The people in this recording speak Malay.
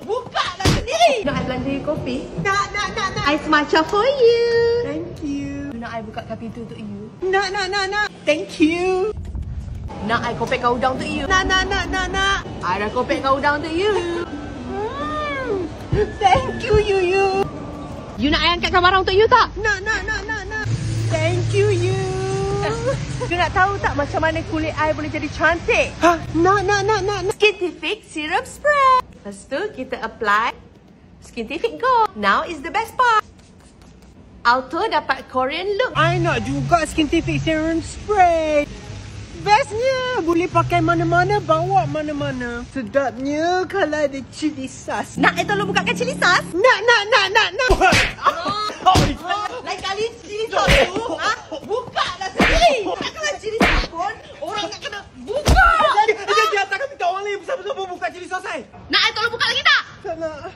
Buka lah sendiri. Nak I blend you kopi? Nak. Ice matcha for you. Thank you. Nak I bukakan pintu untuk you? Nak. Thank you. Nak I kopekkan udang untuk you? Nak. I dah kopekkan udang untuk you. Thank you, you. You nak I angkatkan barang untuk you tak? Nak. Thank you, you. You nak tahu tak macam mana kulit I boleh jadi cantik? Nak. Skintific Serum Spray. Lepas tu kita apply Skintific Gold. Now is the best part. Auto dapat Korean look. I nak juga Skintific Serum Spray. Bestnya, boleh pakai mana-mana, bawa mana-mana. Sedapnya kalau ada cili sus. Nak I tolong bukakan cili sus? Nak. Lain kali cili sus tu, buka lah sendiri. Takkanlah cili sus pun, orang nak kena buka. Jadi, dia takkan minta orang lain bersama-sama buka cili sus saya. Nak I tolong buka lagi tak? Tak nak.